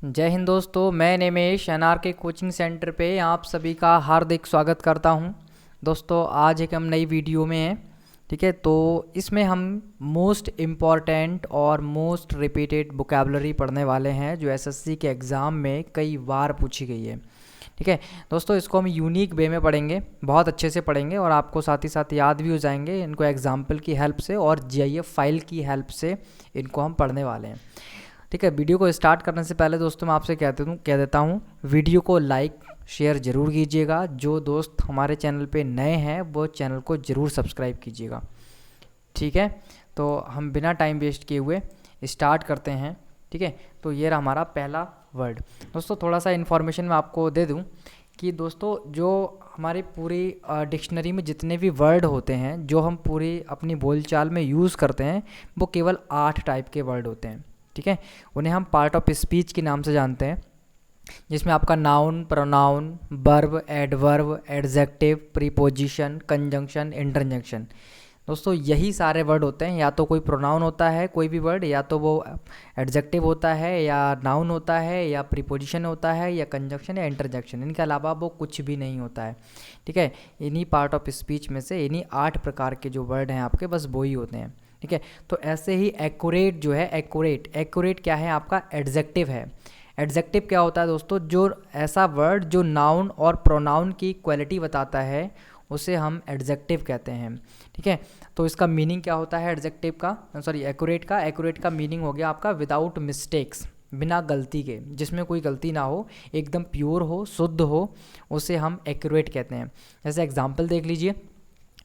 जय हिंद दोस्तों, मैं निमेश एनआर के कोचिंग सेंटर पे आप सभी का हार्दिक स्वागत करता हूं। दोस्तों आज एक हम नई वीडियो में हैं। ठीक है, तो इसमें हम मोस्ट इम्पॉर्टेंट और मोस्ट रिपीटेड वोकैबुलरी पढ़ने वाले हैं जो एसएससी के एग्ज़ाम में कई बार पूछी गई है। ठीक है दोस्तों, इसको हम यूनिक वे में पढ़ेंगे, बहुत अच्छे से पढ़ेंगे और आपको साथ ही साथ याद भी हो जाएंगे इनको एग्जाम्पल की हेल्प से और जीआईएफ फाइल की हेल्प से इनको हम पढ़ने वाले हैं। ठीक है, वीडियो को स्टार्ट करने से पहले दोस्तों मैं आपसे कह देता हूँ वीडियो को लाइक शेयर ज़रूर कीजिएगा। जो दोस्त हमारे चैनल पे नए हैं वो चैनल को ज़रूर सब्सक्राइब कीजिएगा। ठीक है, तो हम बिना टाइम वेस्ट किए हुए स्टार्ट करते हैं। ठीक है, तो ये रहा हमारा पहला वर्ड। दोस्तों थोड़ा सा इन्फॉर्मेशन मैं आपको दे दूँ कि दोस्तों जो हमारी पूरी डिक्शनरी में जितने भी वर्ड होते हैं जो हम पूरी अपनी बोलचाल में यूज़ करते हैं वो केवल 8 टाइप के वर्ड होते हैं। ठीक है, उन्हें हम पार्ट ऑफ स्पीच के नाम से जानते हैं, जिसमें आपका noun, pronoun, verb, adverb, adjective, preposition, conjunction, interjection. दोस्तों यही सारे वर्ड होते हैं। या तो कोई प्रोनाउन होता है कोई भी वर्ड, या तो वो एडजेक्टिव होता है, या नाउन होता है, या प्रीपोजिशन होता है, या कंजंक्शन या इंटरजेक्शन। इनके अलावा वो कुछ भी नहीं होता है। ठीक है, इन्हीं पार्ट ऑफ स्पीच में से इन्हीं 8 प्रकार के जो वर्ड हैं आपके बस वो ही होते हैं। ठीक है, तो ऐसे ही एक्यूरेट जो है, एक्यूरेट क्या है आपका एडजेक्टिव है। एडजेक्टिव क्या होता है दोस्तों, जो ऐसा वर्ड जो नाउन और प्रोनाउन की क्वालिटी बताता है उसे हम एडजेक्टिव कहते हैं। ठीक है, तो इसका मीनिंग क्या होता है एडजेक्टिव का, सॉरी एक्यूरेट का मीनिंग हो गया आपका विदाउट मिस्टेक्स, बिना गलती के, जिसमें कोई गलती ना हो, एकदम प्योर हो, शुद्ध हो, उसे हम एक्यूरेट कहते हैं। जैसे एग्जाम्पल देख लीजिए,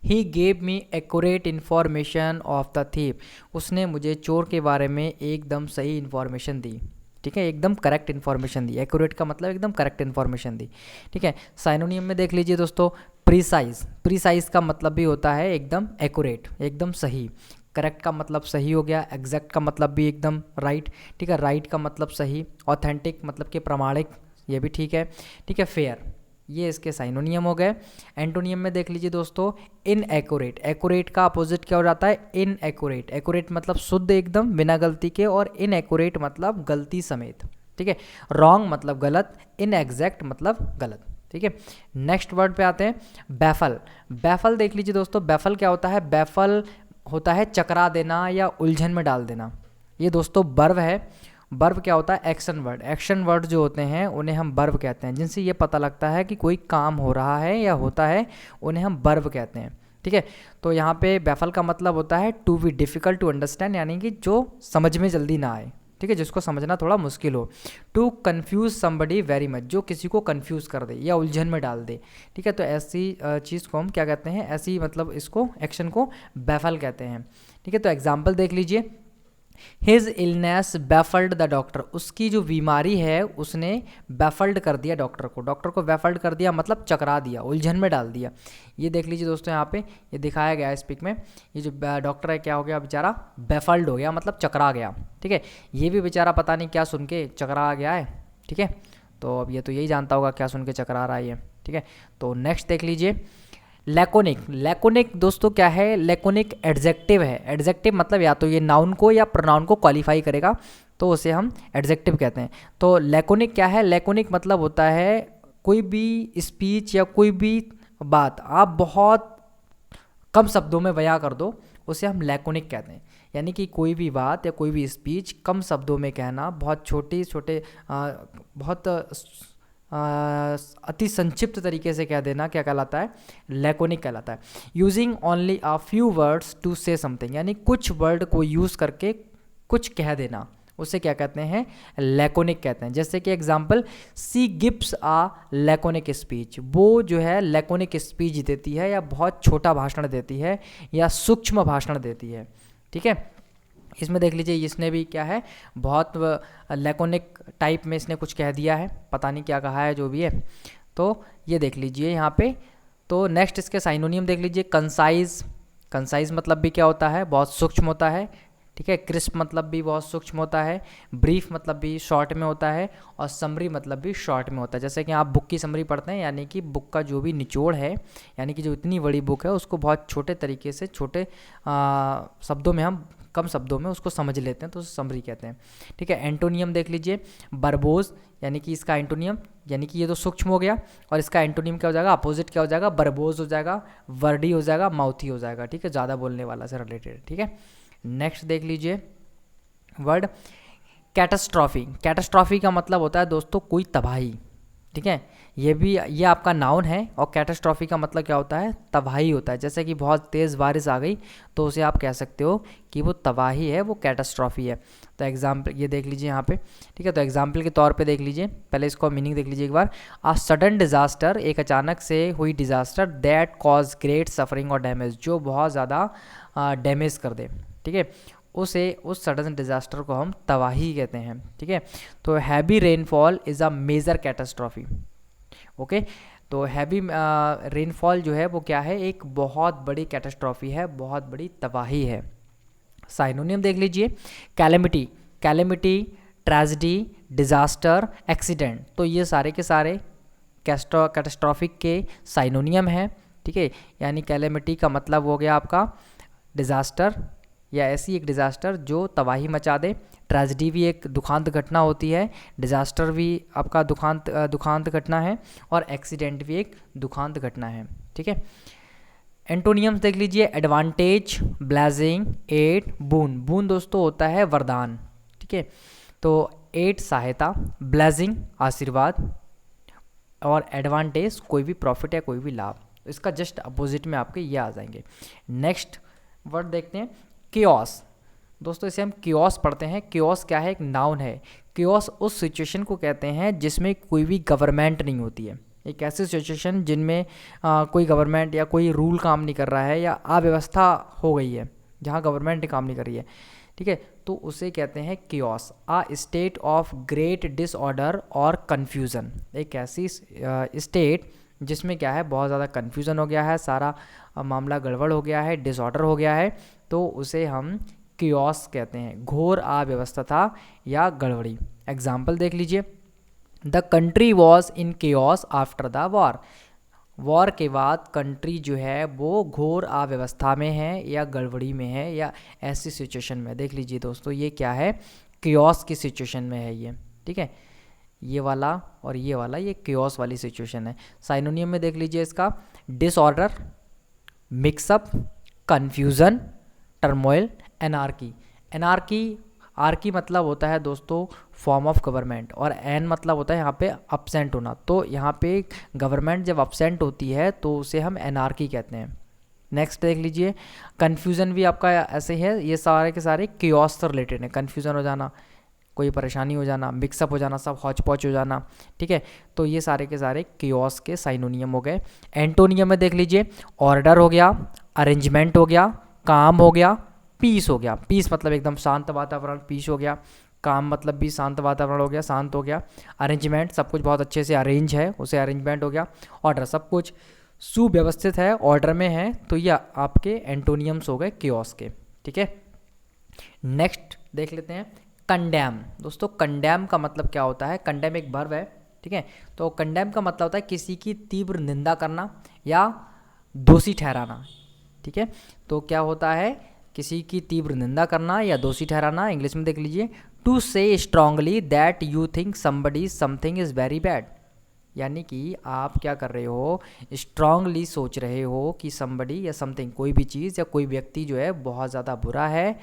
he gave me accurate information of the thief. उसने मुझे चोर के बारे में एकदम सही इन्फॉर्मेशन दी। ठीक है, एकदम करेक्ट इन्फॉर्मेशन दी। एक्यूरेट का मतलब एकदम करेक्ट इन्फॉर्मेशन दी। ठीक है, साइनोनियम में देख लीजिए दोस्तों, प्रीसाइज का मतलब भी होता है एकदम एक्यूरेट, एकदम सही। करेक्ट का मतलब सही हो गया, एग्जैक्ट का मतलब भी एकदम राइट। ठीक है, राइट का मतलब सही, ऑथेंटिक मतलब कि प्रमाणिक, ये भी ठीक है। ठीक है, फेयर, ये इसके साइनोनियम हो गए। एंटोनियम में देख लीजिए दोस्तों, इनएक्यूरेट, एक्यूरेट का अपोजिट क्या हो जाता है इनएक्यूरेट। एक्यूरेट मतलब शुद्ध एकदम बिना गलती के, और इनएक्यूरेट मतलब गलती समेत। ठीक है, रॉन्ग मतलब गलत, इनएग्जैक्ट मतलब गलत। ठीक है, नेक्स्ट वर्ड पे आते हैं, बैफल। बैफल देख लीजिए दोस्तों, बैफल क्या होता है, बैफल होता है चकरा देना या उलझन में डाल देना। ये दोस्तों वर्ब है। वर्ब क्या होता है, एक्शन वर्ड। एक्शन वर्ड जो होते हैं उन्हें हम वर्ब कहते हैं, जिनसे ये पता लगता है कि कोई काम हो रहा है या होता है, उन्हें हम वर्ब कहते हैं। ठीक है, तो यहाँ पे बैफल का मतलब होता है to be difficult to understand, यानी कि जो समझ में जल्दी ना आए। ठीक है, जिसको समझना थोड़ा मुश्किल हो। To confuse somebody very much, जो किसी को कन्फ्यूज़ कर दे या उलझन में डाल दे। ठीक है, तो ऐसी चीज़ को हम क्या कहते हैं, ऐसी मतलब इसको एक्शन को बैफल कहते हैं। ठीक है, तो एग्जाम्पल देख लीजिए, his illness baffled the doctor. उसकी जो बीमारी है उसने बैफल्ड कर दिया डॉक्टर को। डॉक्टर को बैफल्ड कर दिया मतलब चकरा दिया, उलझन में डाल दिया। ये देख लीजिए दोस्तों, यहाँ पे ये दिखाया गया है इस पिक में। ये जो डॉक्टर है क्या हो गया बेचारा, बैफल्ड हो गया मतलब चकरा गया। ठीक है, ये भी बेचारा पता नहीं क्या सुन के चकरा गया है। ठीक है, तो अब ये तो यही जानता होगा क्या सुन के चकरा रहा है ये। ठीक है, तो नेक्स्ट देख लीजिए, लैकोनिक। लैकोनिक दोस्तों क्या है, लैकोनिक एडजेक्टिव है। एडजेक्टिव मतलब या तो ये नाउन को या प्रोनाउन को क्वालिफाई करेगा, तो उसे हम एडजेक्टिव कहते हैं। तो लैकोनिक क्या है, लैकोनिक मतलब होता है कोई भी स्पीच या कोई भी बात आप बहुत कम शब्दों में बयां कर दो, उसे हम लैकोनिक कहते हैं। यानी कि कोई भी बात या कोई भी स्पीच कम शब्दों में कहना, बहुत छोटे बहुत अति संक्षिप्त तरीके से कह देना, क्या कहलाता है, लैकोनिक कहलाता है। Using only a few words to say something, यानी कुछ वर्ड को यूज़ करके कुछ कह देना, उसे क्या कहते हैं, लैकोनिक कहते हैं। जैसे कि एग्जांपल, सी गिव्स आ लैकोनिक स्पीच। वो जो है लैकोनिक स्पीच देती है या बहुत छोटा भाषण देती है या सूक्ष्म भाषण देती है। ठीक है, इसमें देख लीजिए इसने भी क्या है, बहुत लैकोनिक टाइप में इसने कुछ कह दिया है, पता नहीं क्या कहा है, जो भी है। तो ये देख लीजिए यहाँ पे। तो नेक्स्ट इसके साइनोनियम देख लीजिए, कंसाइज। कंसाइज मतलब भी क्या होता है, बहुत सूक्ष्म होता है। ठीक है, क्रिस्प मतलब भी बहुत सूक्ष्म होता है। ब्रीफ मतलब भी शॉर्ट में होता है, और समरी मतलब भी शॉर्ट में होता है। जैसे कि आप बुक की समरी पढ़ते हैं, यानी कि बुक का जो भी निचोड़ है, यानी कि जो इतनी बड़ी बुक है उसको बहुत छोटे तरीके से, छोटे शब्दों में हम कम शब्दों में उसको समझ लेते हैं तो उसे समरी कहते हैं। ठीक है, एंटोनियम देख लीजिए, बर्बोज यानी कि इसका एंटोनियम, यानी कि ये तो सूक्ष्म हो गया, और इसका एंटोनियम क्या हो जाएगा, अपोजिट क्या हो जाएगा, बर्बोज हो जाएगा, वर्डी हो जाएगा, माउथी हो जाएगा। ठीक है, ज़्यादा बोलने वाला से रिलेटेड। ठीक है, नेक्स्ट देख लीजिए वर्ड कैटास्ट्रॉफी। कैटास्ट्रॉफी का मतलब होता है दोस्तों कोई तबाही। ठीक है, ये आपका नाउन है, और कैटास्ट्रॉफी का मतलब क्या होता है, तबाही होता है। जैसे कि बहुत तेज़ बारिश आ गई तो उसे आप कह सकते हो कि वो तबाही है, वो कैटास्ट्रॉफी है। तो एग्जाम्पल ये देख लीजिए यहाँ पे। ठीक है, तो एग्जाम्पल के तौर पे देख लीजिए, पहले इसको मीनिंग देख लीजिए एक बार। अ सडन डिजास्टर, एक अचानक से हुई disaster, that cause great suffering और डैमेज, जो बहुत ज़्यादा डैमेज कर दे। ठीक है, उस सडन डिजास्टर को हम तबाही कहते हैं। ठीक है, तो heavy rainfall is a major catastrophe. Okay, तो हैवी रेनफॉल जो है वो क्या है, एक बहुत बड़ी कैटास्ट्रॉफी है, बहुत बड़ी तबाही है। साइनोनियम देख लीजिए, calamity, calamity, tragedy, disaster, accident, तो ये सारे के सारे कैटास्ट्रॉफिक के साइनोनियम हैं। ठीक है, यानी कैलेमिटी का मतलब हो गया आपका डिजास्टर या ऐसी एक डिज़ास्टर जो तबाही मचा दे। ट्रेजिडी भी एक दुखांत घटना होती है, डिज़ास्टर भी आपका दुखांत घटना है, और एक्सीडेंट भी एक दुखांत घटना है। ठीक है, एंटोनियम्स देख लीजिए, एडवांटेज, ब्लेसिंग, एड, बून। बून दोस्तों होता है वरदान। ठीक है, तो एड सहायता, ब्लेसिंग आशीर्वाद, और एडवांटेज कोई भी प्रॉफिट या कोई भी लाभ। तो इसका जस्ट अपोजिट में आपके ये आ जाएंगे। नेक्स्ट वर्ड देखते हैं, कियोस। दोस्तों इसे हम कियोस पढ़ते हैं। कियोस क्या है, एक नाउन है। कियोस उस सिचुएशन को कहते हैं जिसमें कोई भी गवर्नमेंट नहीं होती है। एक ऐसी सिचुएशन जिनमें कोई गवर्नमेंट या कोई रूल काम नहीं कर रहा है, या अव्यवस्था हो गई है जहाँ गवर्नमेंट काम नहीं कर रही है। ठीक है, तो उसे कहते हैं chaos, a state of great disorder और कन्फ्यूज़न। एक ऐसी स्टेट जिसमें क्या है, बहुत ज़्यादा कन्फ्यूज़न हो गया है, सारा मामला गड़बड़ हो गया है, डिसऑर्डर हो गया है, तो उसे हम कियोस कहते हैं, घोर अव्यवस्था या गड़बड़ी। एग्जाम्पल देख लीजिए, the country was in chaos after the war. War के बाद कंट्री जो है वो घोर अव्यवस्था में है, या गड़बड़ी में है, या ऐसी सिचुएशन में। देख लीजिए दोस्तों, ये क्या है, कियोस की सिचुएशन में है ये। ठीक है, ये वाला और ये वाला, ये कियोस वाली सिचुएशन है। साइनोनियम में देख लीजिए इसका, disorder, mixup, confusion, turmoil, anarchy. Anarchy, archy मतलब होता है दोस्तों फॉर्म ऑफ गवर्नमेंट, और एन मतलब होता है यहाँ पे अपसेंट होना। तो यहाँ पे गवर्नमेंट जब अपसेंट होती है तो उसे हम एनार्की कहते हैं। नेक्स्ट देख लीजिए, कन्फ्यूज़न भी आपका ऐसे ही है, ये सारे के सारे कियोस से रिलेटेड है। कन्फ्यूज़न हो जाना, कोई परेशानी हो जाना, मिक्सअप हो जाना, सब हौच पौच हो जाना। ठीक है, तो ये सारे के सारे कियोस के साइनोनियम हो गए। एंटोनियम में देख लीजिए, ऑर्डर हो गया, अरेंजमेंट हो गया, काम हो गया, पीस हो गया। पीस मतलब एकदम शांत वातावरण, पीस हो गया। काम मतलब भी शांत वातावरण हो गया, शांत हो गया। अरेंजमेंट, सब कुछ बहुत अच्छे से अरेंज है, उसे अरेंजमेंट हो गया। ऑर्डर, सब कुछ सुव्यवस्थित है, ऑर्डर में है, तो ये आपके एंटोनियम्स हो गए कियोस के। ठीक है, नेक्स्ट देख लेते हैं, कंडेम। दोस्तों कंडेम का मतलब क्या होता है, कंडेम एक वर्ब है। ठीक है, तो कंडेम का मतलब होता है किसी की तीव्र निंदा करना या दोषी ठहराना। ठीक है, तो क्या होता है, किसी की तीव्र निंदा करना या दोषी ठहराना। इंग्लिश में देख लीजिए, टू से strongly that you think somebody something is very bad. यानी कि आप क्या कर रहे हो, स्ट्रांगली सोच रहे हो कि समबडी या समथिंग, कोई भी चीज़ या कोई व्यक्ति जो है बहुत ज़्यादा बुरा है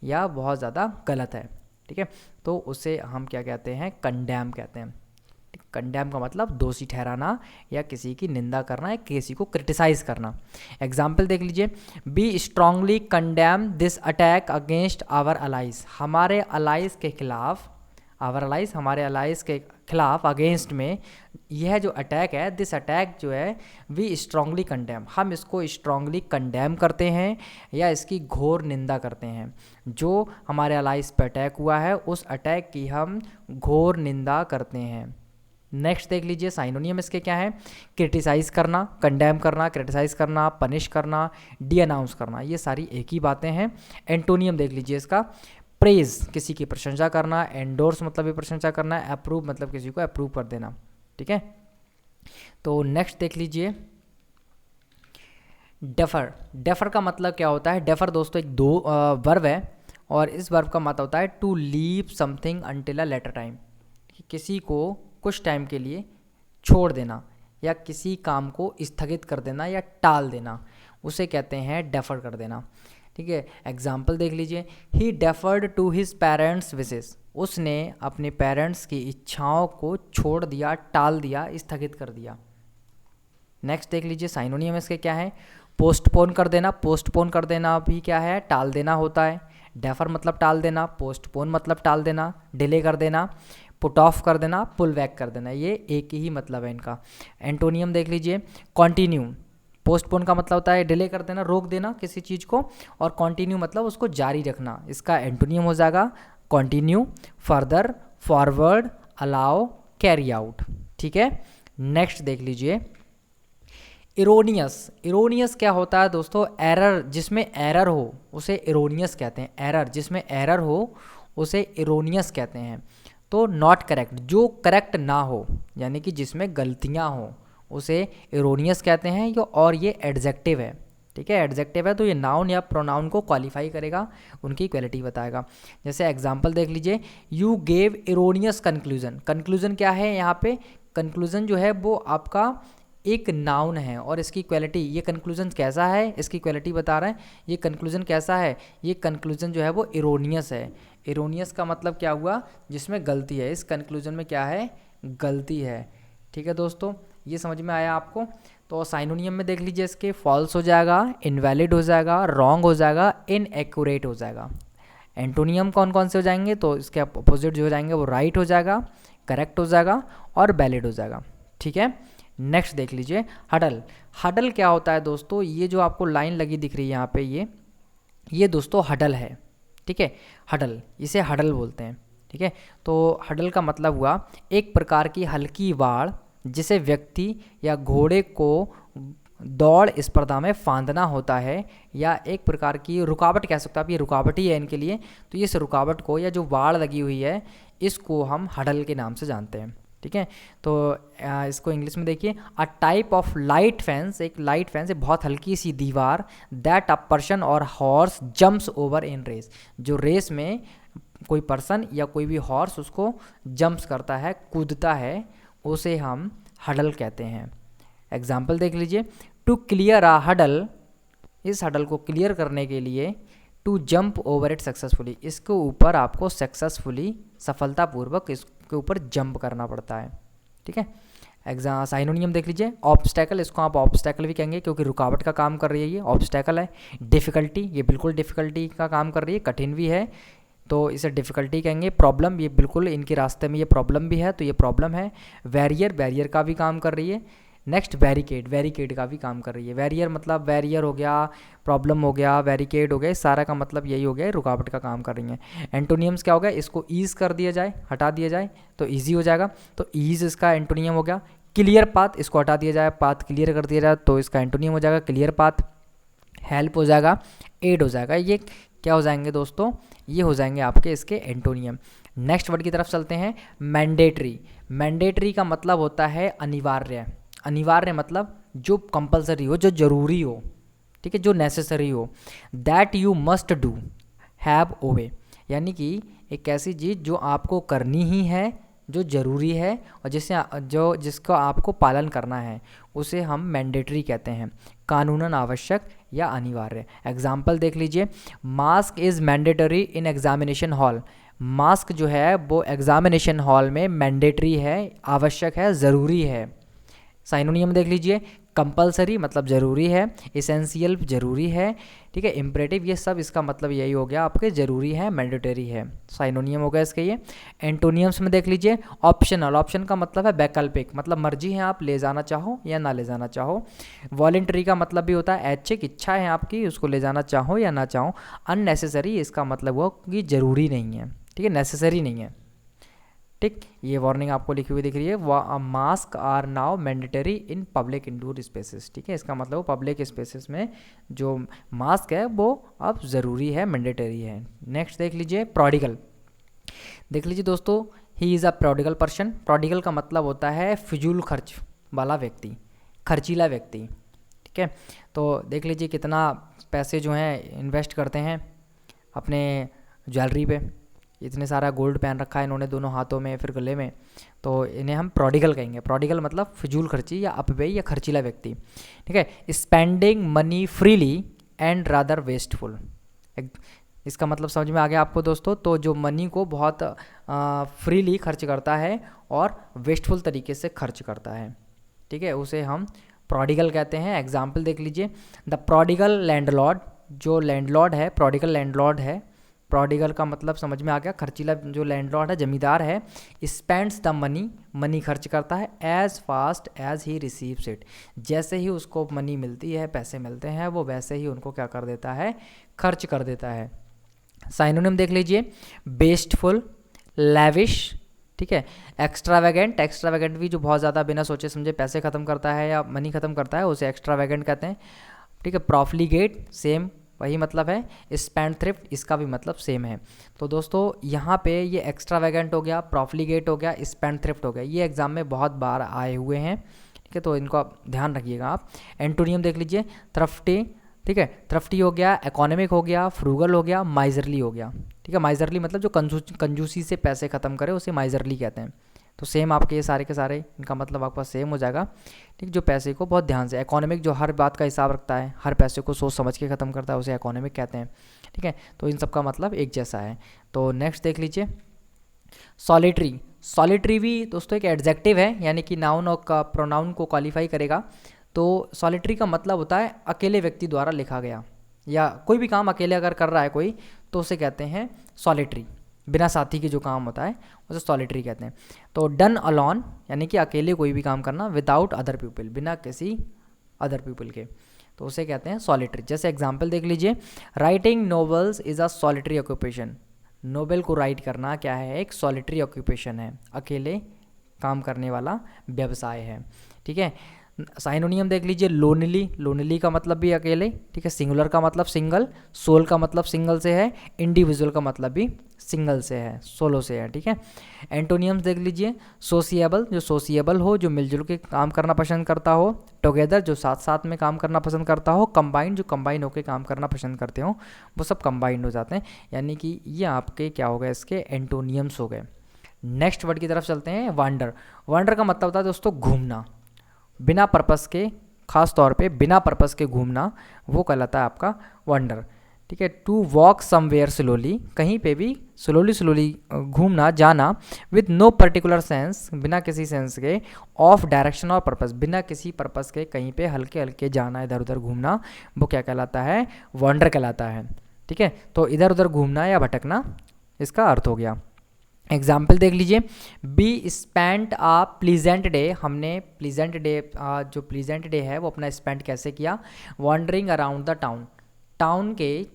या बहुत ज़्यादा गलत है। ठीक है, तो उसे हम क्या कहते हैं, कंडेम कहते हैं। कंडेम का मतलब दोषी ठहराना या किसी की निंदा करना या किसी को क्रिटिसाइज करना। एग्जाम्पल देख लीजिए, we strongly condemn this attack against our allies. हमारे अलाइज के खिलाफ, आवर अलाइज हमारे अलाइज के खिलाफ, अगेंस्ट में यह जो अटैक है, दिस अटैक जो है, वी स्ट्रांगली कंडेम, हम इसको स्ट्रांगली कंडेम करते हैं या इसकी घोर निंदा करते हैं। जो हमारे अलाइज पे अटैक हुआ है उस अटैक की हम घोर निंदा करते हैं। नेक्स्ट देख लीजिए, साइनोनियम इसके क्या है, क्रिटिसाइज करना, कंडेम करना, क्रिटिसाइज करना, पनिश करना, डी अनाउंस करना, ये सारी एक ही बातें हैं। एंटोनियम देख लीजिए इसका, प्रेज, किसी की प्रशंसा करना, एंडोर्स मतलब भी प्रशंसा करना, अप्रूव मतलब किसी को अप्रूव कर देना। ठीक है, तो नेक्स्ट देख लीजिए, डेफर। डेफर का मतलब क्या होता है, डेफर दोस्तों एक दो वर्ब है, और इस वर्ब का मतलब होता है to leave something until a later time, किसी को कुछ टाइम के लिए छोड़ देना या किसी काम को स्थगित कर देना या टाल देना, उसे कहते हैं डेफर कर देना। ठीक है, एग्जाम्पल देख लीजिए, he deferred to his parents wishes, उसने अपने पेरेंट्स की इच्छाओं को छोड़ दिया, टाल दिया, स्थगित कर दिया। नेक्स्ट देख लीजिए, साइनोनियम इसके क्या है, पोस्टपोन कर देना, पोस्टपोन कर देना भी क्या है, टाल देना होता है। डेफर मतलब टाल देना, पोस्टपोन मतलब टाल देना, डिले कर देना, पुट ऑफ कर देना, पुल बैक कर देना, ये एक ही मतलब है इनका। एंटोनियम देख लीजिए, कॉन्टिन्यू, पोस्टपोन का मतलब होता है डिले कर देना, रोक देना किसी चीज़ को, और कॉन्टिन्यू मतलब उसको जारी रखना, इसका एंटोनियम हो जाएगा continue, further, forward, allow, carry out. ठीक है, नेक्स्ट देख लीजिए, इरोनियस। इरोनियस क्या होता है दोस्तों, एरर, जिसमें एरर हो उसे इरोनियस कहते हैं, एरर जिसमें एरर हो उसे इरोनियस कहते हैं। तो नॉट करेक्ट, जो करेक्ट ना हो यानी कि जिसमें गलतियां हो उसे इरोनियस कहते हैं। और ये एडजेक्टिव है, ठीक है, एडजेक्टिव है तो ये नाउन या प्रोनाउन को क्वालिफाई करेगा, उनकी क्वालिटी बताएगा। जैसे एग्जांपल देख लीजिए, you gave erroneous conclusion. Conclusion क्या है यहाँ पे, कंक्लूजन जो है वो आपका एक नाउन है और इसकी क्वालिटी, ये कंक्लूजन कैसा है इसकी क्वालिटी बता रहे हैं। ये कंक्लूजन कैसा है, ये कंक्लूजन जो है वो इरोनियस है। इरोनियस का मतलब क्या हुआ, जिसमें गलती है, इस कंक्लूजन में क्या है, गलती है। ठीक है दोस्तों, ये समझ में आया आपको। तो साइनोनियम में देख लीजिए, इसके फॉल्स हो जाएगा, इनवैलिड हो जाएगा, रॉन्ग हो जाएगा, इनएक्यूरेट हो जाएगा। एंटोनियम कौन कौन से हो जाएंगे, तो इसके अपोजिट जो हो जाएंगे वो राइट हो जाएगा, करेक्ट हो जाएगा और वैलिड हो जाएगा। ठीक है, नेक्स्ट देख लीजिए, हडल। हडल क्या होता है दोस्तों, ये जो आपको लाइन लगी दिख रही है यहाँ पे, ये दोस्तों हडल है। ठीक है, हडल, इसे हडल बोलते हैं। ठीक है, तो हडल का मतलब हुआ एक प्रकार की हल्की वाड़ जिसे व्यक्ति या घोड़े को दौड़ स्पर्धा में फांदना होता है, या एक प्रकार की रुकावट कह सकते हो आप, ये रुकावट ही है इनके लिए। तो इस रुकावट को या जो वाड़ लगी हुई है इसको हम हडल के नाम से जानते हैं। ठीक है, तो इसको इंग्लिश में देखिए, a type of light fence, एक लाइट फेंस है बहुत हल्की सी दीवार, दैट अ पर्सन और horse jumps over in race, जो रेस में कोई पर्सन या कोई भी हॉर्स उसको जंप्स करता है, कूदता है, उसे हम हडल कहते हैं। एग्जाम्पल देख लीजिए, टू क्लियर अ हडल, इस हडल को क्लियर करने के लिए, to jump over it successfully, इसके ऊपर आपको सक्सेसफुली, सफलतापूर्वक इसके ऊपर जंप करना पड़ता है। ठीक है, साइनोनियम देख लीजिए, ऑब्स्टैकल, इसको आप ऑब्स्टैकल भी कहेंगे क्योंकि रुकावट का काम कर रही है, ये ऑब्स्टैकल है। डिफ़िकल्टी, ये बिल्कुल डिफ़िकल्टी का काम कर रही है, कठिन भी है तो इसे डिफ़िकल्टी कहेंगे। प्रॉब्लम, ये बिल्कुल इनके रास्ते में ये प्रॉब्लम भी है तो ये प्रॉब्लम है। बैरियर, बैरियर का भी काम कर रही है। नेक्स्ट बैरिकेड, बैरिकेड का भी काम कर रही है। बैरियर मतलब बैरियर हो गया, प्रॉब्लम हो गया, बैरिकेड हो गया, सारा का मतलब यही हो गया, रुकावट का काम कर रही हैं। एंटोनियम्स क्या हो गया, इसको ईज कर दिया जाए, हटा दिया जाए तो ईजी हो जाएगा, तो ईज इसका एंटोनियम हो गया। क्लियर पाथ, इसको हटा दिया जाए, पाथ क्लियर कर दिया जाए तो इसका एंटोनियम हो जाएगा क्लियर पाथ। हेल्प हो जाएगा, एड हो जाएगा, ये क्या हो जाएंगे दोस्तों, ये हो जाएंगे आपके इसके एंटोनियम। नेक्स्ट वर्ड की तरफ चलते हैं, मैंडेटरी। मैंडेटरी का मतलब होता है अनिवार्य। अनिवार्य मतलब जो कंपलसरी हो, जो जरूरी हो, ठीक है, जो नेसेसरी हो। That you must do, have, owe, यानी कि एक ऐसी चीज़ जो आपको करनी ही है, जो ज़रूरी है और जिसका आपको पालन करना है, उसे हम मैंडेटरी कहते हैं, कानूनन आवश्यक या अनिवार्य। एग्जाम्पल देख लीजिए, mask is mandatory in examination hall. Mask जो है वो एग्जामिनेशन हॉल में मैंडेटरी है, आवश्यक है, ज़रूरी है। साइनोनियम देख लीजिए, कंपलसरी मतलब ज़रूरी है, एसेंशियल ज़रूरी है, ठीक है, इम्परेटिव, ये सब इसका मतलब यही हो गया आपके ज़रूरी है, मैंडेटरी है। साइनोनियम हो गया इसके ये। एंटोनियम्स में देख लीजिए, ऑप्शनल, ऑप्शन का मतलब है वैकल्पिक, मतलब मर्जी है, आप ले जाना चाहो या ना ले जाना चाहो। वॉलेंटरी का मतलब भी होता है ऐच्छिक, इच्छा है आपकी उसको ले जाना चाहो या ना चाहो। अननेसेसरी, इसका मतलब वो कि ज़रूरी नहीं है, ठीक है, नेसेसरी नहीं है। ठीक, ये वार्निंग आपको लिखी हुई दिख रही है, mask are now mandatory in public indoor spaces. ठीक है, इसका मतलब पब्लिक स्पेसेस में जो मास्क है वो अब ज़रूरी है, मैंडेटरी है। नेक्स्ट देख लीजिए, प्रोडिगल। देख लीजिए दोस्तों, he is a prodigal person. Prodigal का मतलब होता है फिजूल खर्च वाला व्यक्ति, खर्चीला व्यक्ति। ठीक है, तो देख लीजिए कितना पैसे जो हैं इन्वेस्ट करते हैं अपने ज्वेलरी पे, इतने सारा गोल्ड पहन रखा है इन्होंने दोनों हाथों में फिर गले में, तो इन्हें हम प्रोडिगल कहेंगे। प्रोडिगल मतलब फिजूल खर्ची या अपव्ययी या खर्चीला व्यक्ति, ठीक है। Spending money freely and rather wasteful, इसका मतलब समझ में आ गया आपको दोस्तों। तो जो मनी को बहुत फ्रीली खर्च करता है और वेस्टफुल तरीके से खर्च करता है, ठीक है, उसे हम प्रोडिगल कहते हैं। एग्जाम्पल देख लीजिए, द प्रोडिगल लैंडलॉर्ड, जो लैंडलॉर्ड है प्रोडिगल लैंडलॉर्ड है, प्रोडिगल का मतलब समझ में आ गया, खर्चीला जो लैंडलॉर्ड है, जमींदार है, स्पेंड्स द मनी, मनी खर्च करता है, as fast as he receives it, जैसे ही उसको मनी मिलती है, पैसे मिलते हैं, वो वैसे ही उनको क्या कर देता है, खर्च कर देता है। साइनोनिम देख लीजिए, बेस्टफुल, लैविश, ठीक है, एक्स्ट्रावेगेंट, एक्स्ट्रावेगेंट भी जो बहुत ज़्यादा बिना सोचे समझे पैसे खत्म करता है या मनी खत्म करता है उसे एक्स्ट्रावेगेंट कहते हैं, ठीक है। प्रॉफिलिगेट, सेम वही मतलब है। स्पेंडथ्रिफ्ट, इसका भी मतलब सेम है। तो दोस्तों यहाँ पे ये एक्स्ट्रावेगेंट हो गया, प्रॉफिलिगेट हो गया, स्पेंडथ्रिफ्ट हो गया, ये एग्जाम में बहुत बार आए हुए हैं, ठीक है, तो इनको आप ध्यान रखिएगा आप। एंटोनियम देख लीजिए, थ्रफ्टी, ठीक है, थ्रफ्टी हो गया, इकोनॉमिक हो गया, फ्रूगल हो गया, माइजरली हो गया, ठीक है। माइजरली मतलब जो कंजूसी से पैसे खत्म करे उसे माइजरली कहते हैं। तो सेम आपके ये सारे के सारे इनका मतलब आपका सेम हो जाएगा, ठीक, जो पैसे को बहुत ध्यान से, इकोनॉमिक जो हर बात का हिसाब रखता है, हर पैसे को सोच समझ के ख़त्म करता है, उसे इकोनॉमिक कहते हैं, ठीक है। तो इन सब का मतलब एक जैसा है। तो नेक्स्ट देख लीजिए, सॉलिटरी। सॉलिटरी भी दोस्तों एक एडजेक्टिव है, यानी कि नाउन और का प्रोनाउन को क्वालिफाई करेगा। तो सॉलिटरी का मतलब होता है अकेले व्यक्ति द्वारा लिखा गया, या कोई भी काम अकेले अगर कर रहा है कोई तो उसे कहते हैं सॉलिटरी, बिना साथी के जो काम होता है उसे सॉलिटरी कहते हैं। तो डन अलॉन, यानी कि अकेले कोई भी काम करना, विदाउट अदर पीपल, बिना किसी अदर पीपल के, तो उसे कहते हैं सॉलिटरी। जैसे एग्जांपल देख लीजिए, writing novels is a solitary occupation, novel को राइट करना क्या है, एक सॉलिटरी ऑक्यूपेशन है, अकेले काम करने वाला व्यवसाय है, ठीक है। साइनोनियम देख लीजिए, लोनली, लोनली का मतलब भी अकेले, ठीक है, सिंगुलर का मतलब सिंगल, सोल का मतलब सिंगल से है, इंडिविजुअल का मतलब भी सिंगल से है, सोलो से है, ठीक है। एंटोनियम्स देख लीजिए, सोशिएबल, जो सोशिएबल हो, जो मिलजुल के काम करना पसंद करता हो, टुगेदर, जो साथ साथ में काम करना पसंद करता हो, कंबाइंड, जो कंबाइन होकर काम करना पसंद करते हो, वो सब कंबाइंड हो जाते हैं, यानी कि ये आपके क्या हो गए, इसके एंटोनियम्स हो गए। नेक्स्ट वर्ड की तरफ चलते हैं, वांडर। वांडर का मतलब होता है दोस्तों घूमना, बिना पर्पस के, खास तौर पे बिना पर्पस के घूमना, वो कहलाता है आपका वंडर, ठीक है। टू वॉक समवेयर स्लोली, कहीं पे भी स्लोली स्लोली घूमना, जाना, विद नो पर्टिकुलर सेंस, बिना किसी सेंस के, ऑफ डायरेक्शन और पर्पस, बिना किसी पर्पस के कहीं पे हल्के हल्के जाना, इधर उधर घूमना, वो क्या कहलाता है, वंडर कहलाता है, ठीक है। तो इधर उधर घूमना या भटकना इसका अर्थ हो गया। एग्जाम्पल देख लीजिए, we spent a pleasant day, हमने प्लीजेंट डे, जो प्लीजेंट डे है वो अपना स्पेंड कैसे किया, wandering around the town, town के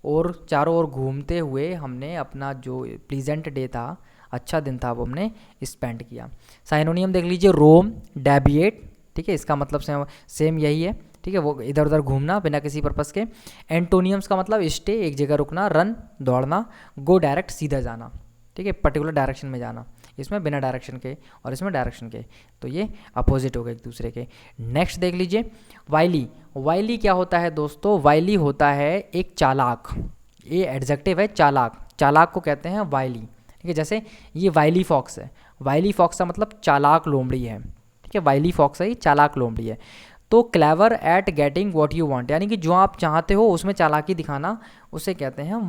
और चारों ओर घूमते हुए हमने अपना जो प्लीजेंट डे था, अच्छा दिन था, वो हमने स्पेंड किया। साइनोनियम देख लीजिए, रोम, डेविएट, ठीक है, इसका मतलब सेम यही है, ठीक है, वो इधर उधर घूमना बिना किसी पर्पस के। एंटोनियम्स का मतलब स्टे, एक जगह रुकना, रन, दौड़ना, गो डायरेक्ट, सीधा जाना, ठीक है, पर्टिकुलर डायरेक्शन में जाना, इसमें बिना डायरेक्शन के और इसमें डायरेक्शन के, तो ये अपोजिट हो गए एक दूसरे के। नेक्स्ट देख लीजिए, वाइली। वाइली क्या होता है दोस्तों, वाइली होता है एक चालाक, ये एडजेक्टिव है, चालाक, चालाक को कहते हैं वाइली, ठीक है। जैसे ये वाइली फॉक्स है, वाइली फॉक्स का मतलब चालाक लोमड़ी है, ठीक है, वाइली फॉक्स है, ये चालाक लोमड़ी है। तो clever eight getting what you want, यानी कि जो आप चाहते हो उसमें चालाकी दिखाना, उसे कहते हैं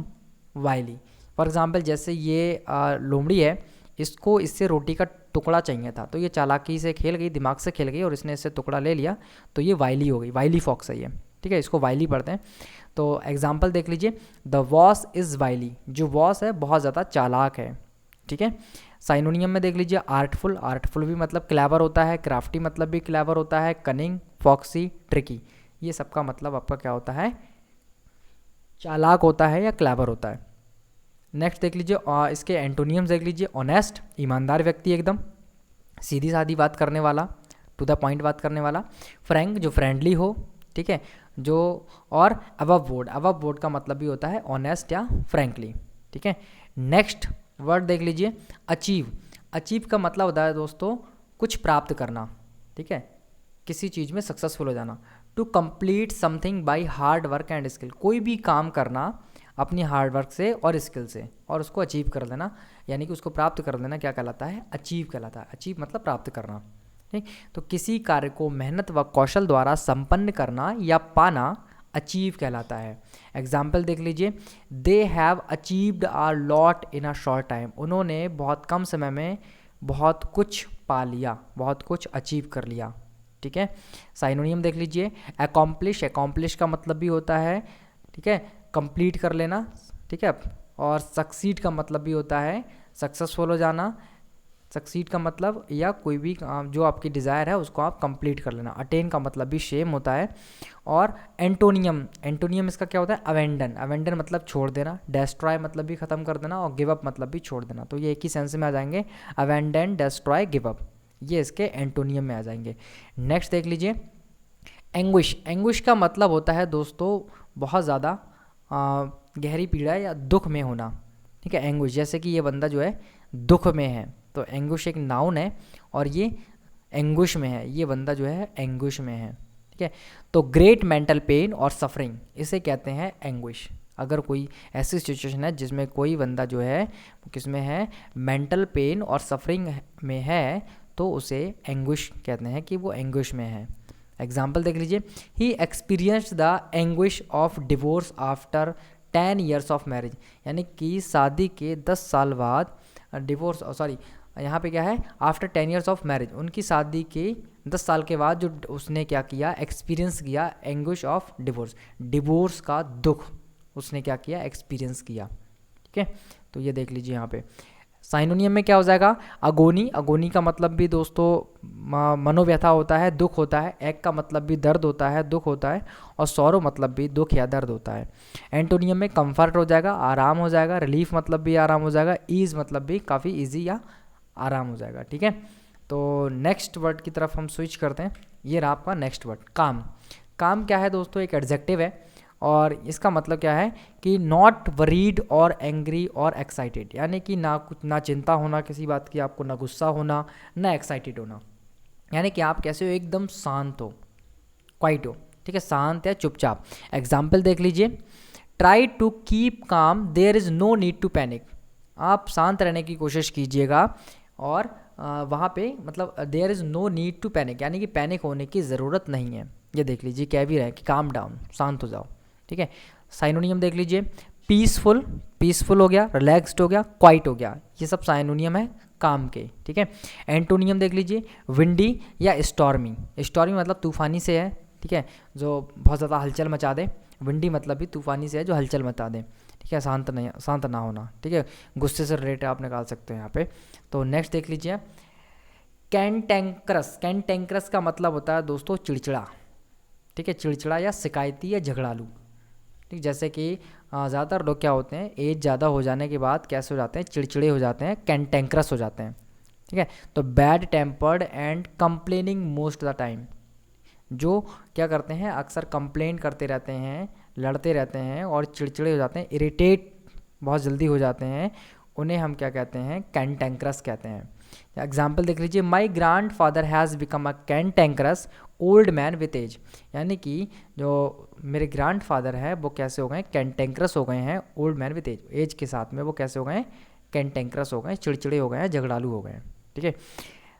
वाइली। फॉर एग्जाम्पल जैसे ये लोमड़ी है, इसको इससे रोटी का टुकड़ा चाहिए था, तो ये चालाकी से खेल गई, दिमाग से खेल गई और इसने इससे टुकड़ा ले लिया, तो ये वाइली हो गई, वाइली फॉक्स है ये, ठीक है, इसको वाइली पढ़ते हैं। तो एग्जाम्पल देख लीजिए, द वॉस इज़ वाइली, जो वॉस है बहुत ज़्यादा चालाक है, ठीक है। साइनोनियम में देख लीजिए, आर्टफुल, आर्टफुल भी मतलब क्लेवर होता है, क्राफ्टी मतलब भी क्लेवर होता है, कनिंग, फॉक्सी, ट्रिकी, ये सबका मतलब आपका क्या होता है, चालाक होता है या क्लेवर होता है। नेक्स्ट देख लीजिए, इसके एंटोनियम्स देख लीजिए, ऑनेस्ट, ईमानदार व्यक्ति, एकदम सीधी सादी बात करने वाला, टू द पॉइंट बात करने वाला। फ्रैंक, जो फ्रेंडली हो, ठीक है, जो, और अबव बोर्ड, अबव बोर्ड का मतलब भी होता है ऑनेस्ट या फ्रैंकली, ठीक है। नेक्स्ट वर्ड देख लीजिए, अचीव। अचीव का मतलब होता है दोस्तों कुछ प्राप्त करना, ठीक है, किसी चीज़ में सक्सेसफुल हो जाना। To complete something by hard work and skill, कोई भी काम करना अपनी हार्डवर्क से और स्किल से, और उसको अचीव कर लेना, यानी कि उसको प्राप्त कर लेना क्या कहलाता है? अचीव कहलाता है। अचीव मतलब प्राप्त करना। ठीक, तो किसी कार्य को मेहनत व कौशल द्वारा संपन्न करना या पाना अचीव कहलाता है। एग्जाम्पल देख लीजिए, they have achieved a lot in a short time, उन्होंने बहुत कम समय में बहुत कुछ पा लिया, बहुत कुछ अचीव कर लिया। ठीक है, साइनोनियम देख लीजिए, अकॉम्प्लिश, अकॉम्प्लिश का मतलब भी होता है, ठीक है, कंप्लीट कर लेना। ठीक है, और सक्सीड का मतलब भी होता है सक्सेसफुल हो जाना। सक्सीड का मतलब या कोई भी जो आपकी डिज़ायर है उसको आप कंप्लीट कर लेना। अटेन का मतलब भी सेम होता है। और एंटोनियम, एंटोनियम इसका क्या होता है? अवेंडन, अवेंडन मतलब छोड़ देना, डेस्ट्रॉय मतलब भी ख़त्म कर देना, और गिव अप मतलब भी छोड़ देना। तो ये एक ही सेंस में आ जाएंगे, अवेंडन, डेस्ट्रॉय, गिव अप, ये इसके एंटोनियम में आ जाएंगे। नेक्स्ट देख लीजिए, एंग्विश। एंग्विश का मतलब होता है दोस्तों बहुत ज़्यादा गहरी पीड़ा या दुख में होना। ठीक है, एंग्विश, जैसे कि ये बंदा जो है दुख में है, तो एंग्विश एक नाउन है और ये एंग्विश में है, ये बंदा जो है एंग्विश में है। ठीक है, तो ग्रेट मेंटल पेन और सफरिंग, इसे कहते हैं एंग्विश। अगर कोई ऐसी सिचुएशन है जिसमें कोई बंदा जो है किस में है? मेंटल पेन और सफरिंग में है, तो उसे एंग्विश कहते हैं कि वो एंग्विश में है। एग्जाम्पल देख लीजिए, he experienced the anguish of divorce after 10 years of marriage, यानी कि शादी के 10 साल बाद डिवोर्स, सॉरी यहाँ पे क्या है? आफ्टर 10 years ऑफ मैरिज, उनकी शादी के 10 साल के बाद जो उसने क्या किया? एक्सपीरियंस किया एंग्विश ऑफ डिवोर्स, डिवोर्स का दुख उसने क्या किया? एक्सपीरियंस किया। ठीक है, तो ये देख लीजिए यहाँ पे। साइनोनियम में क्या हो जाएगा? अगोनी, अगोनी का मतलब भी दोस्तों मनोव्यथा होता है, दुख होता है। एक का मतलब भी दर्द होता है, दुख होता है, और सौरो मतलब भी दुख या दर्द होता है। एंटोनियम में कंफर्ट हो जाएगा, आराम हो जाएगा। रिलीफ मतलब भी आराम हो जाएगा। ईज मतलब भी काफ़ी ईजी या आराम हो जाएगा। ठीक है, तो नेक्स्ट वर्ड की तरफ हम स्विच करते हैं। ये रहा आपका नेक्स्ट वर्ड, काम। काम क्या है दोस्तों? एक एडजेक्टिव है, और इसका मतलब क्या है कि नॉट वरीड और एंग्री और एक्साइटेड, यानी कि ना कुछ, ना चिंता होना किसी बात की आपको, ना गुस्सा होना, ना एक्साइटेड होना, यानी कि आप कैसे हो? एकदम शांत हो, क्वाइट हो। ठीक है, शांत या चुपचाप। एग्जाम्पल देख लीजिए, try to keep calm, there is no need to panic, आप शांत रहने की कोशिश कीजिएगा, और वहाँ पे मतलब there is no need to panic, यानी कि पैनिक होने की ज़रूरत नहीं है। ये देख लीजिए, कह भी रहे हैं कि काम डाउन, शांत हो जाओ। ठीक है, साइनोनियम देख लीजिए, पीसफुल, पीसफुल हो गया, रिलैक्स्ड हो गया, क्वाइट हो गया, ये सब साइनोनियम है काम के। ठीक है, एंटोनियम देख लीजिए, विंडी या स्टॉर्मी। स्टॉर्मी मतलब तूफानी से है, ठीक है, जो बहुत ज़्यादा हलचल मचा दे। विंडी मतलब भी तूफानी से है, जो हलचल मचा दे। ठीक है, शांत नहीं, शांत ना होना। ठीक है, गुस्से से रिलेटेड आप निकाल सकते हैं यहाँ पे। तो नेक्स्ट देख लीजिए, कैंटेंक्रस। कैंटेंक्रस का मतलब होता है दोस्तों चिड़चिड़ा। ठीक है, चिड़चिड़ा या शिकायती या झगड़ालू। ठीक, जैसे कि ज़्यादातर लोग क्या होते हैं, एज ज़्यादा हो जाने के बाद कैसे हो जाते हैं? चिड़चिड़े हो जाते हैं, कैंटेंक्रस हो जाते हैं। ठीक है, तो bad tempered and complaining most the time, जो क्या करते हैं? अक्सर कंप्लेन करते रहते हैं, लड़ते रहते हैं और चिड़चिड़े हो जाते हैं, इरिटेट बहुत जल्दी हो जाते हैं, उन्हें हम क्या कहते हैं? कैंटेंक्रस कहते हैं। एग्जाम्पल देख लीजिए, my grandfather has become a cantankerous old man with age, यानी कि जो मेरे ग्रांड फादर है वो कैसे हो गए? कैंटेंक्रस हो गए हैं, old man with age, age के साथ में वो कैसे हो गए? कैंटेंक्रस हो गए, चिड़चिड़े हो गए हैं, झगड़ालू हो गए हैं। ठीक है,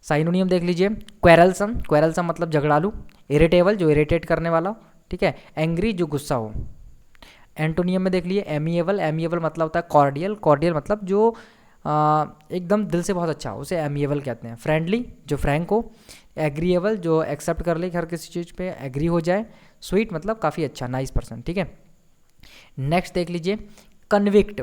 साइनोनियम देख लीजिए, क्वेरलसम, क्वेरलसम मतलब झगड़ालू। इरिटेबल, जो इरिटेट करने वाला। ठीक है, एंग्री, जो गुस्सा हो। एंटोनियम में देख लीजिए, एमिएबल, एमिएबल मतलब होता है कॉर्डियल, कॉर्डियल मतलब जो एकदम दिल से बहुत अच्छा, उसे एमिएबल कहते हैं। फ्रेंडली, जो फ्रैंक हो। एग्रीएबल, जो एक्सेप्ट कर ले, हर किसी चीज़ पे एग्री हो जाए। स्वीट मतलब काफ़ी अच्छा, नाइस पर्सन। ठीक है, नेक्स्ट देख लीजिए, कन्विक्ट।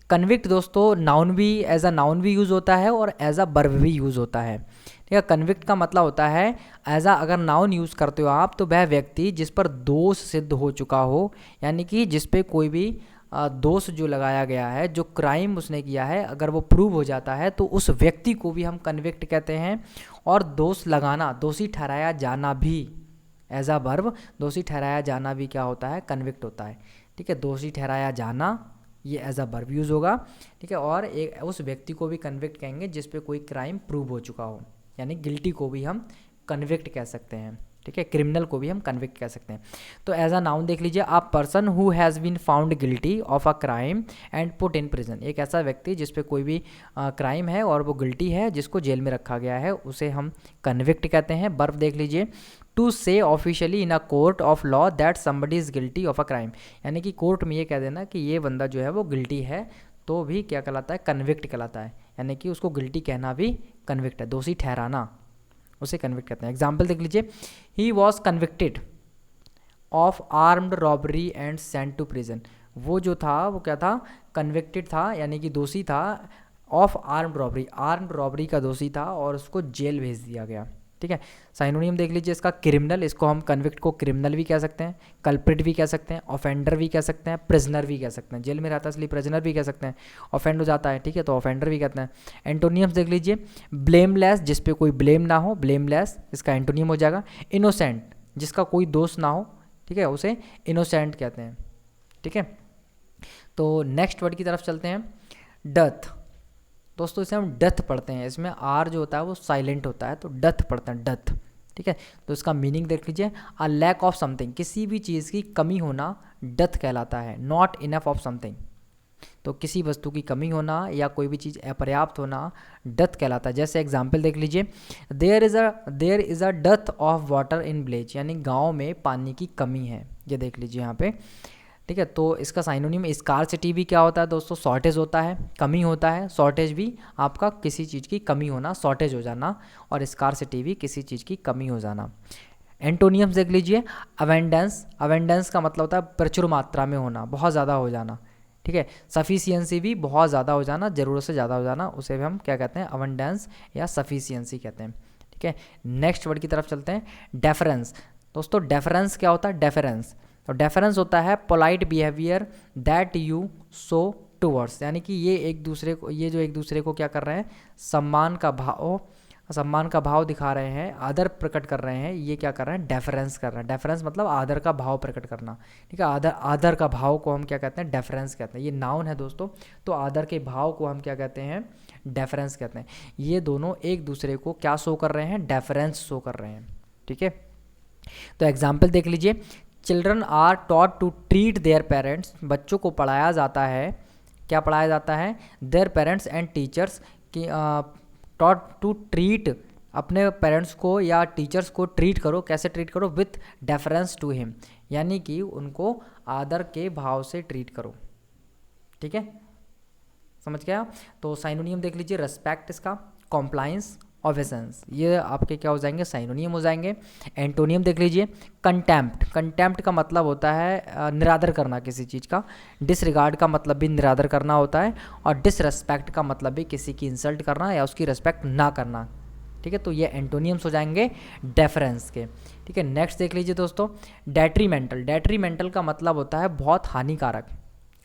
कन्विक्ट दोस्तों नाउन भी, एज अ नाउन भी यूज़ होता है और एज अ वर्ब भी यूज़ होता है। ठीक है, कन्विक्ट का मतलब होता है एज अ, अगर नाउन यूज़ करते हो आप तो वह व्यक्ति जिस पर दोष सिद्ध हो चुका हो, यानी कि जिस पे कोई भी दोष जो लगाया गया है, जो क्राइम उसने किया है, अगर वो प्रूव हो जाता है तो उस व्यक्ति को भी हम कन्विक्ट कहते हैं। और दोष लगाना, दोषी ठहराया जाना भी एज अ वर्ब, दोषी ठहराया जाना भी क्या होता है? कन्विक्ट होता है। ठीक है, दोषी ठहराया जाना ये एज अ वर्ब यूज़ होगा। ठीक है, और एक उस व्यक्ति को भी कन्विक्ट कहेंगे जिस पे कोई क्राइम प्रूव हो चुका हो, यानी गिल्टी को भी हम कन्विक्ट कह सकते हैं। ठीक है, क्रिमिनल को भी हम कन्विक्ट कह सकते हैं। तो एज अ नाउन देख लीजिए, a person who has been found guilty of a crime and put in prison, एक ऐसा व्यक्ति जिस पे कोई भी क्राइम है और वो गिल्टी है, जिसको जेल में रखा गया है, उसे हम कन्विक्ट कहते हैं। वर्ब देख लीजिए, टू से officially in a court of law that somebody is guilty of a crime, यानी कि कोर्ट में ये कह देना कि ये बंदा जो है वो गिल्टी है, तो भी क्या कहलाता है, कन्विक्ट कहलाता है, यानी कि उसको गिल्टी कहना भी कन्विक्ट है, दोषी ठहराना, उसे कन्विक्ट कहते हैं। एग्जाम्पल देख लीजिए, he was convicted of armed robbery and sent to prison, वो जो था वो क्या था, कन्विक्टेड था, यानी कि दोषी था, ऑफ आर्म्ड रॉबरी का दोषी था और उसको जेल भेज दिया गया। ठीक है, साइनोनियम देख लीजिए इसका, क्रिमिनल, इसको हम कन्विक्ट को क्रिमिनल भी कह सकते हैं, कल्प्रिट भी कह सकते हैं, ऑफेंडर भी कह सकते हैं, प्रिजनर भी कह सकते हैं, जेल में रहता है इसलिए प्रिजनर भी कह सकते हैं, ऑफेंड हो जाता है, ठीक है, तो ऑफेंडर भी कहते हैं। एंटोनियम्स देख लीजिए, ब्लेमलेस, जिस पे कोई ब्लेम ना हो, ब्लेमलेस इसका एंटोनियम हो जाएगा। इनोसेंट, जिसका कोई दोष ना हो, ठीक है, उसे इनोसेंट कहते हैं। ठीक है, तो नेक्स्ट वर्ड की तरफ चलते हैं, डथ। दोस्तों इसे हम डथ पढ़ते हैं, इसमें आर जो होता है वो साइलेंट होता है, तो डथ पढ़ते हैं, डथ। ठीक है, तो इसका मीनिंग देख लीजिए, अ लैक ऑफ समथिंग, किसी भी चीज़ की कमी होना डथ कहलाता है, नॉट इनफ ऑफ समथिंग, तो किसी वस्तु की कमी होना या कोई भी चीज़ अपर्याप्त होना डथ कहलाता है। जैसे एग्जाम्पल देख लीजिए, देयर इज़ अ डथ ऑफ वाटर इन विलेज, यानी गाँव में पानी की कमी है, ये देख लीजिए यहाँ पे। ठीक है, तो इसका साइनोनिम स्कार्सिटी भी क्या होता है दोस्तों, शॉर्टेज होता है, कमी होता है, शॉर्टेज भी आपका किसी चीज़ की कमी होना, शॉर्टेज हो जाना, और स्कार्सिटी भी किसी चीज़ की कमी हो जाना। एंटोनियम्स देख लीजिए, अवेंडेंस, अवेंडेंस का मतलब होता है प्रचुर मात्रा में होना, बहुत ज़्यादा हो जाना। ठीक है, सफिशियंसी भी बहुत ज़्यादा हो जाना, ज़रूरत से ज़्यादा हो जाना, उसे भी हम क्या कहते हैं, अवेंडेंस या सफिशियंसी कहते हैं। ठीक है, नेक्स्ट वर्ड की तरफ चलते हैं, डेफरेंस। दोस्तों डेफरेंस क्या होता है, डेफरेंस, तो डेफरेंस होता है polite behaviour that you show towards, यानी कि ये एक दूसरे को, ये जो एक दूसरे को क्या कर रहे हैं, सम्मान का भाव दिखा रहे हैं, आदर प्रकट कर रहे हैं, ये क्या कर रहे हैं, डेफरेंस कर रहे हैं। डेफरेंस मतलब आदर का भाव प्रकट करना। ठीक है, आदर का भाव को हम क्या कहते हैं, डेफरेंस कहते हैं। ये नाउन है दोस्तों, तो आदर के भाव को हम क्या कहते हैं, डेफरेंस कहते हैं। ये दोनों एक दूसरे को क्या शो कर रहे हैं, डेफरेंस शो कर रहे हैं। ठीक है, तो एग्जाम्पल देख लीजिए, children are taught to treat their parents, बच्चों को पढ़ाया जाता है, क्या पढ़ाया जाता है, देयर पेरेंट्स एंड टीचर्स की, टॉट टू ट्रीट, अपने पेरेंट्स को या टीचर्स को ट्रीट करो, कैसे ट्रीट करो, विथ डेफरेंस टू हिम, यानी कि उनको आदर के भाव से ट्रीट करो। ठीक है, समझ गया। तो साइनोनियम देख लीजिए, रेस्पेक्ट इसका, कॉम्प्लायंस, ऑफेंस, ये आपके क्या हो जाएंगे, साइनोनियम हो जाएंगे। एंटोनियम देख लीजिए, कंटेम्प्ट, कंटेम्प्ट का मतलब होता है निरादर करना किसी चीज़ का, डिसरिगार्ड का मतलब भी निरादर करना होता है, और डिसरेस्पेक्ट का मतलब भी किसी की इंसल्ट करना या उसकी रेस्पेक्ट ना करना। ठीक है, तो ये एंटोनियम्स हो जाएंगे डेफरेंस के। ठीक है, नेक्स्ट देख लीजिए दोस्तों, डेट्रीमेंटल। डेट्रीमेंटल का मतलब होता है बहुत हानिकारक,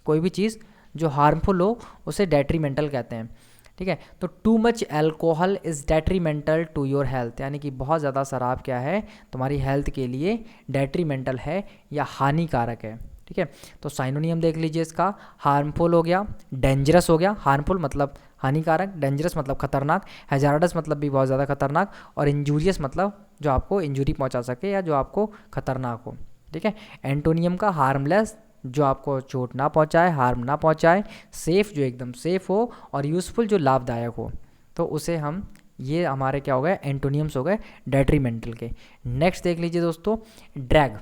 कोई भी चीज़ जो हार्मफुल हो उसे डेट्रीमेंटल कहते हैं। ठीक है, तो too much alcohol is detrimental to your health, यानी कि बहुत ज़्यादा शराब क्या है, तुम्हारी हेल्थ के लिए डेट्रीमेंटल है या हानिकारक है। ठीक है, तो साइनोनियम देख लीजिए इसका, हार्मफुल हो गया, डेंजरस हो गया, हार्मफुल मतलब हानिकारक, डेंजरस मतलब खतरनाक, हैजार्डस मतलब भी बहुत ज़्यादा खतरनाक, और इंजूरियस मतलब जो आपको इंजूरी पहुंचा सके या जो आपको खतरनाक हो। ठीक है, एंटोनियम का हार्मलेस, जो आपको चोट ना पहुंचाए, हार्म ना पहुंचाए, सेफ़ जो एकदम सेफ़ हो, और यूज़फुल जो लाभदायक हो, तो उसे हम, ये हमारे क्या हो गए, एंटोनियम्स हो गए डेट्रीमेंटल के। नेक्स्ट देख लीजिए दोस्तों, ड्रैग।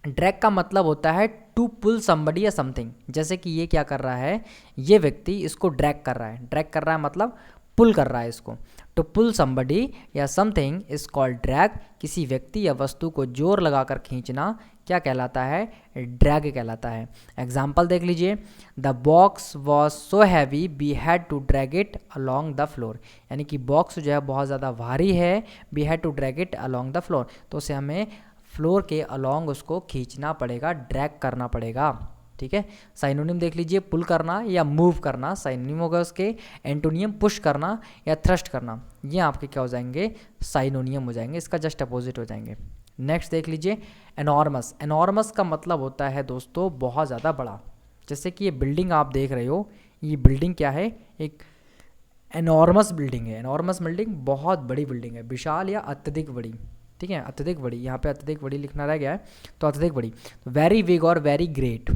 ड्रैग का मतलब होता है टू पुल समबडी या समथिंग, जैसे कि ये क्या कर रहा है, ये व्यक्ति इसको ड्रैग कर रहा है, ड्रैग कर रहा है मतलब पुल कर रहा है इसको। टू पुल समबडी या समथिंग इज कॉल्ड ड्रैग, किसी व्यक्ति या वस्तु को जोर लगाकर खींचना क्या कहलाता है, ड्रैग कहलाता है। एग्जाम्पल देख लीजिए, the box was so heavy we had to drag it along the floor, यानी कि बॉक्स जो है बहुत ज़्यादा भारी है, we had to drag it along the floor, तो उसे हमें फ्लोर के अलॉन्ग उसको खींचना पड़ेगा, ड्रैग करना पड़ेगा। ठीक है, साइनोनिम देख लीजिए, पुल करना या मूव करना साइनोनिम होगा उसके, एंटोनियम पुश करना या थ्रस्ट करना, ये आपके क्या हो जाएंगे, साइनोनियम हो जाएंगे, इसका जस्ट अपोजिट हो जाएंगे। नेक्स्ट देख लीजिए, एनॉर्मस। एनॉर्मस का मतलब होता है दोस्तों बहुत ज़्यादा बड़ा, जैसे कि ये बिल्डिंग आप देख रहे हो, ये बिल्डिंग क्या है, एक एनॉर्मस बिल्डिंग है। एनॉर्मस बिल्डिंग बहुत बड़ी बिल्डिंग है, विशाल या अत्यधिक बड़ी। ठीक है, अत्यधिक बड़ी, यहाँ पे अत्यधिक बड़ी लिखना रह गया है, तो अत्यधिक बड़ी, वेरी बिग और वेरी ग्रेट।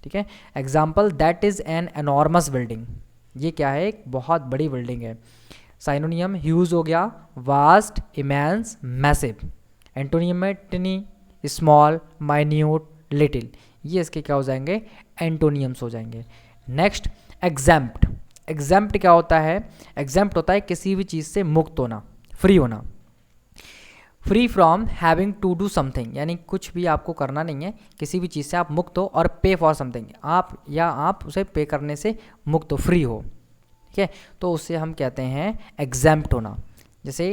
ठीक है, example that is an enormous building, ये क्या है, एक बहुत बड़ी बिल्डिंग है। साइनोनियम ह्यूज हो गया, वास्ट, इमेंस, मैसिव। एंटोनियम में टिनी, स्मॉल, माइन्यूट, लिटिल, ये इसके क्या हो जाएंगे, एंटोनियम्स हो जाएंगे। नेक्स्ट एग्जैम्प्ट। एग्जैम्प्ट क्या होता है, एग्जैम्प्ट होता है किसी भी चीज़ से मुक्त होना, फ्री होना। Free from having to do something, यानी कुछ भी आपको करना नहीं है, किसी भी चीज़ से आप मुक्त हो, और पे फॉर समथिंग, आप या आप उसे पे करने से मुक्त हो, फ्री हो। ठीक है, तो उससे हम कहते हैं एग्जैम्प्ट होना। जैसे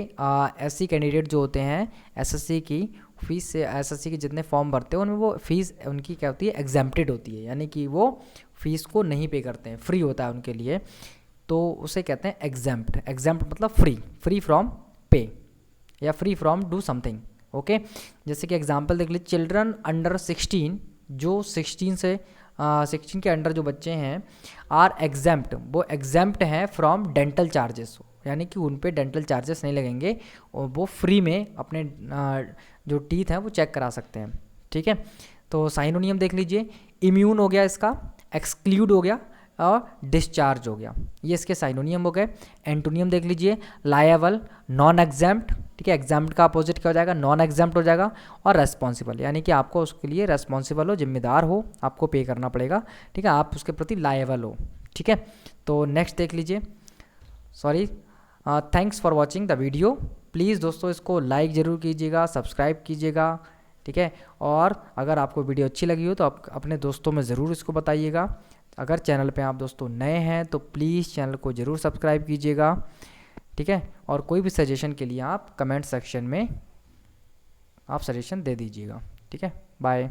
एससी कैंडिडेट जो होते हैं, एसएससी की फीस से, एसएससी के जितने फॉर्म भरते हैं उनमें वो फीस उनकी क्या होती है, एग्जैम्प्टेड होती है, यानी कि वो फीस को नहीं पे करते हैं, फ्री होता है उनके लिए, तो उसे कहते हैं एग्जैम्प्ट। एग्जैम्प्ट मतलब फ्री, फ्री फ्रॉम पे या free from do something. Okay, जैसे कि एग्जांपल देख लीजिए, चिल्ड्रन अंडर 16, जो 16 से 16 के अंडर जो बच्चे हैं, आर एग्जैम्प्ट, वो एग्जैम्प्ट हैं फ्रॉम डेंटल चार्जेस, यानी कि उन पे डेंटल चार्जेस नहीं लगेंगे और वो फ्री में अपने जो टीथ हैं वो चेक करा सकते हैं। ठीक है, तो साइनोनियम देख लीजिए, इम्यून हो गया इसका, एक्सक्लूड हो गया और डिस्चार्ज हो गया, ये इसके साइनोनियम हो गए। एंटोनियम देख लीजिए, लायबल, नॉन एग्जैम्प्ट। ठीक है, एग्जैम्प्ट का अपोजिट क्या हो जाएगा, नॉन एग्जैम्प्ट हो जाएगा। और रेस्पॉन्सिबल, यानी कि आपको उसके लिए रेस्पॉन्सिबल हो, जिम्मेदार हो, आपको पे करना पड़ेगा। ठीक है, आप उसके प्रति लायबल हो। ठीक है, तो नेक्स्ट देख लीजिए, sorry, thanks for watching the video. Please दोस्तों इसको लाइक ज़रूर कीजिएगा, सब्सक्राइब कीजिएगा। ठीक है, और अगर आपको वीडियो अच्छी लगी हो तो आप अपने दोस्तों में ज़रूर इसको बताइएगा। अगर चैनल पे आप दोस्तों नए हैं तो प्लीज़ चैनल को ज़रूर सब्सक्राइब कीजिएगा। ठीक है, और कोई भी सजेशन के लिए आप कमेंट सेक्शन में आप सजेशन दे दीजिएगा। ठीक है, बाय।